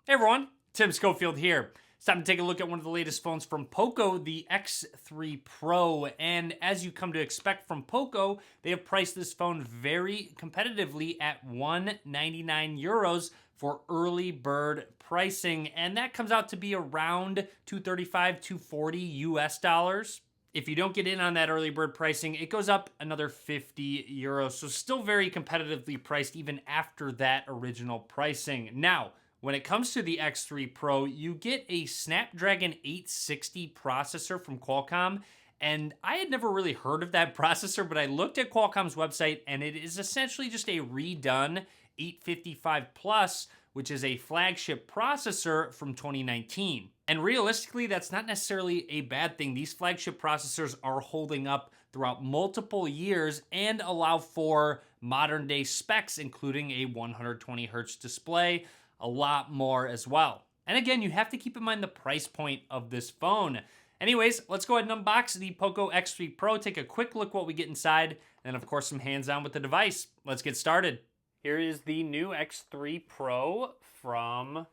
Hey everyone, Tim Schofield here. It's time to take a look at one of the latest phones from POCO, the X3 Pro. And as you come to expect from POCO, they have priced this phone very competitively at €199 for early bird pricing. And that comes out to be around $235, $240 US dollars. If you don't get in on that early bird pricing, it goes up another €50. So still very competitively priced even after that original pricing. Now, when it comes to the X3 Pro, you get a Snapdragon 860 processor from Qualcomm, and I had never really heard of that processor, but I looked at Qualcomm's website, and it is essentially just a redone 855 Plus, which is a flagship processor from 2019. And realistically, that's not necessarily a bad thing. These flagship processors are holding up throughout multiple years and allow for modern day specs, including a 120 hertz display, a lot more as well. And again, you have to keep in mind the price point of this phone. Anyways, let's go ahead and unbox the POCO X3 Pro, take a quick look what we get inside, and of course some hands-on with the device. Let's get started. Here is the new X3 Pro from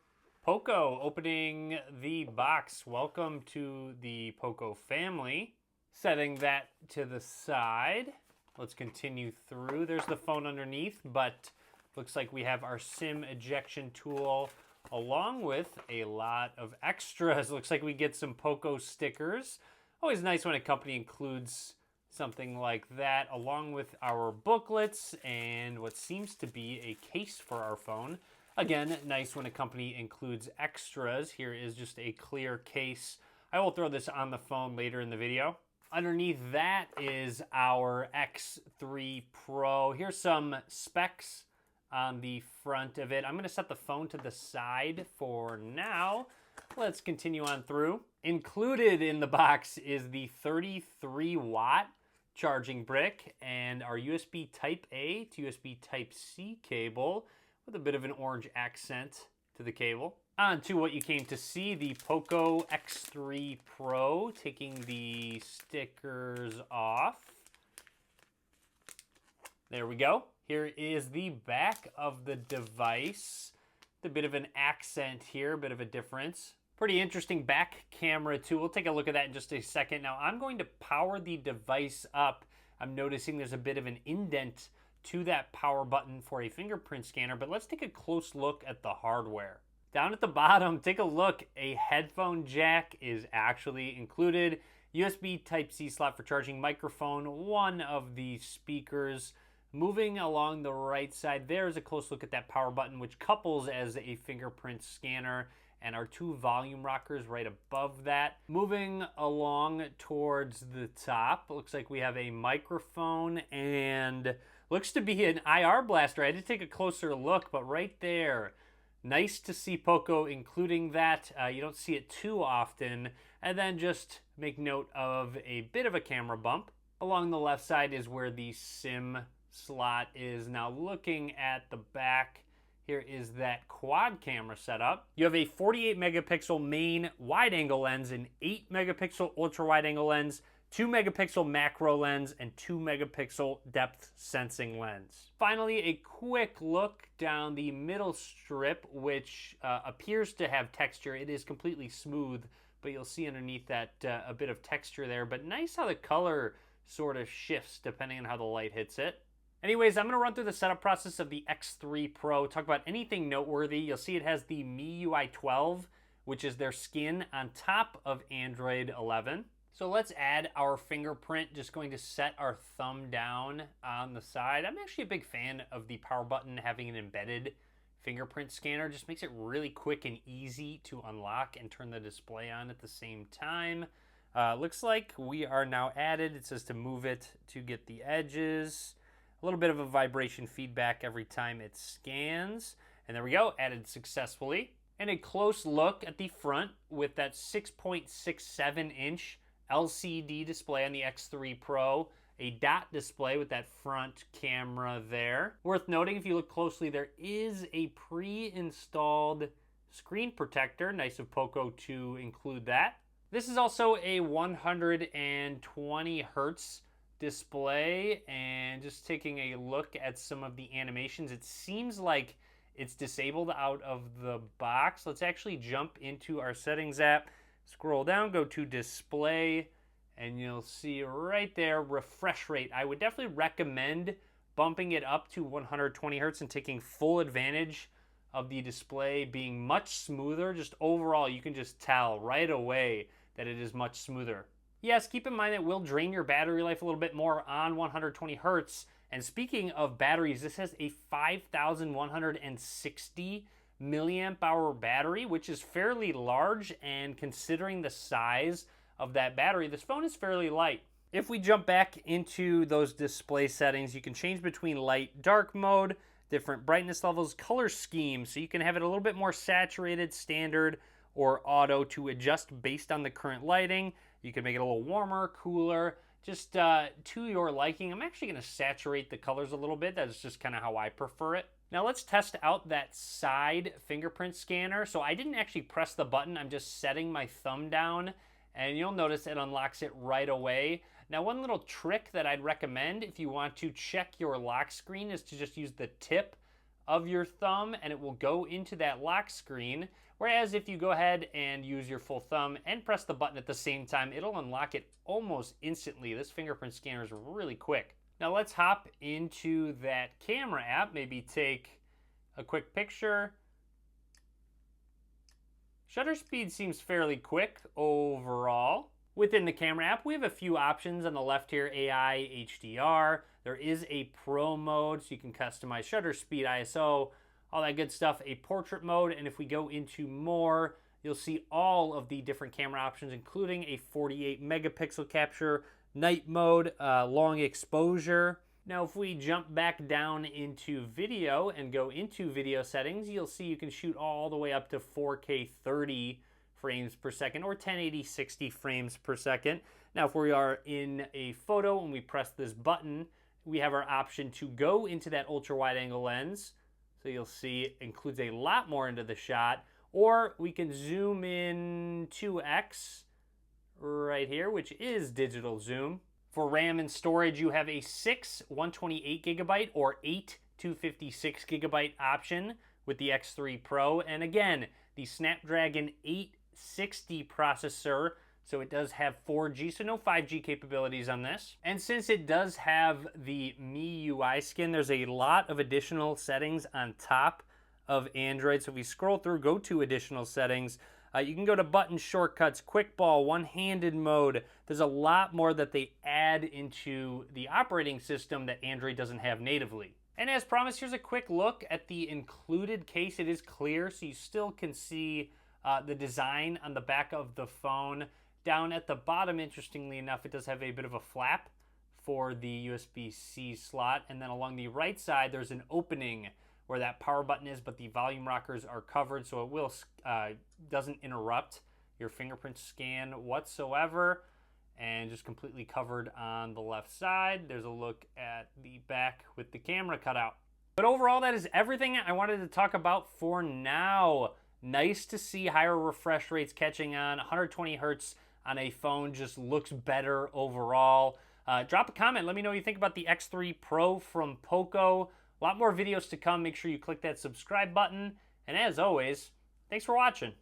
POCO. Opening the box. Welcome to the POCO family. Setting that to the side. Let's continue through. There's the phone underneath, but looks like we have our SIM ejection tool along with a lot of extras. Looks like we get some POCO stickers. Always nice when a company includes something like that, along with our booklets and what seems to be a case for our phone. Again, nice when a company includes extras. Here is just a clear case. I will throw this on the phone later in the video. Underneath that is our X3 Pro. Here's some specs on the front of it. I'm going to set the phone to the side for now. Let's continue on through. Included in the box is the 33 watt charging brick and our USB Type A to USB Type C cable with a bit of an orange accent to the cable. On to what you came to see, the POCO X3 Pro, taking the stickers off. There we go. Here is the back of the device. A bit of an accent here, a bit of a difference. Pretty interesting back camera too. We'll take a look at that in just a second. Now I'm going to power the device up. I'm noticing there's a bit of an indent to that power button for a fingerprint scanner, but let's take a close look at the hardware. Down at the bottom, take a look. A headphone jack is actually included. USB Type-C slot for charging, microphone, one of the speakers. Moving along the right side, there's a close look at that power button, which couples as a fingerprint scanner, and our two volume rockers right above that. Moving along towards the top, looks like we have a microphone and looks to be an IR blaster. I did take a closer look, but right there, nice to see POCO including that. You don't see it too often. And then just make note of a bit of a camera bump. Along the left side is where the SIM slot is. Now looking at the back, here is that quad camera setup. You have a 48 megapixel main wide angle lens, an 8 megapixel ultra wide angle lens, 2 megapixel macro lens, and 2 megapixel depth sensing lens. Finally, a quick look down the middle strip, which appears to have texture. It is completely smooth, but you'll see underneath that a bit of texture there. But nice how the color sort of shifts depending on how the light hits it. Anyways, I'm going to run through the setup process of the X3 Pro, talk about anything noteworthy. You'll see it has the MIUI 12, which is their skin on top of Android 11. So let's add our fingerprint, just going to set our thumb down on the side. I'm actually a big fan of the power button having an embedded fingerprint scanner. Just makes it really quick and easy to unlock and turn the display on at the same time. Looks like we are now added. It says to move it to get the edges. A little bit of a vibration feedback every time it scans. And there we go, added successfully. And a close look at the front with that 6.67 inch LCD display on the X3 Pro. A dot display with that front camera there. Worth noting, if you look closely, there is a pre-installed screen protector. Nice of POCO to include that. This is also a 120 hertz display, and just taking a look at some of the animations, it seems like it's disabled out of the box. Let's actually jump into our settings app, scroll down, go to display, and you'll see right there, refresh rate. I would definitely recommend bumping it up to 120 hertz and taking full advantage of the display being much smoother. Just overall, you can just tell right away that it is much smoother. Yes, keep in mind that it will drain your battery life a little bit more on 120 hertz. And speaking of batteries, this has a 5,160 milliamp hour battery, which is fairly large, and considering the size of that battery, this phone is fairly light. If we jump back into those display settings, you can change between light, dark mode, different brightness levels, color scheme, so you can have it a little bit more saturated, standard, or auto to adjust based on the current lighting. You can make it a little warmer, cooler, just to your liking. I'm actually going to saturate the colors a little bit. That's just kind of how I prefer it. Now let's test out that side fingerprint scanner. So I didn't actually press the button. I'm just setting my thumb down, and you'll notice it unlocks it right away. Now, one little trick that I'd recommend if you want to check your lock screen is to just use the tip of your thumb, and it will go into that lock screen. Whereas if you go ahead and use your full thumb and press the button at the same time, it'll unlock it almost instantly. This fingerprint scanner is really quick. Now let's hop into that camera app, maybe take a quick picture. Shutter speed seems fairly quick overall. Within the camera app, we have a few options on the left here, AI, HDR. There is a Pro mode, so you can customize shutter speed, ISO, all that good stuff, a portrait mode, and if we go into more, you'll see all of the different camera options, including a 48 megapixel capture, night mode, long exposure. Now, if we jump back down into video and go into video settings, you'll see you can shoot all the way up to 4K 30 frames per second or 1080 60 frames per second. Now, if we are in a photo and we press this button, we have our option to go into that ultra wide angle lens. So you'll see it includes a lot more into the shot, or we can zoom in 2x right here, which is digital zoom. For RAM and storage, you have a 6 128 gigabyte or 8 256 gigabyte option with the X3 Pro. And again, the Snapdragon 860 processor, so it does have 4G, so no 5G capabilities on this. And since it does have the MIUI skin, there's a lot of additional settings on top of Android. So if we scroll through, go to additional settings, you can go to button shortcuts, quick ball, one-handed mode. There's a lot more that they add into the operating system that Android doesn't have natively. And as promised, here's a quick look at the included case. It is clear, so you still can see the design on the back of the phone. Down at the bottom, interestingly enough, it does have a bit of a flap for the USB-C slot. And then along the right side, there's an opening where that power button is, but the volume rockers are covered, so it will doesn't interrupt your fingerprint scan whatsoever, and just completely covered on the left side. There's a look at the back with the camera cut out. But overall, that is everything I wanted to talk about for now. Nice to see higher refresh rates catching on. 120 hertz on a phone just looks better overall. Drop a comment. Let me know what you think about the X3 Pro from POCO. A lot more videos to come. Make sure you click that subscribe button. And as always, thanks for watching.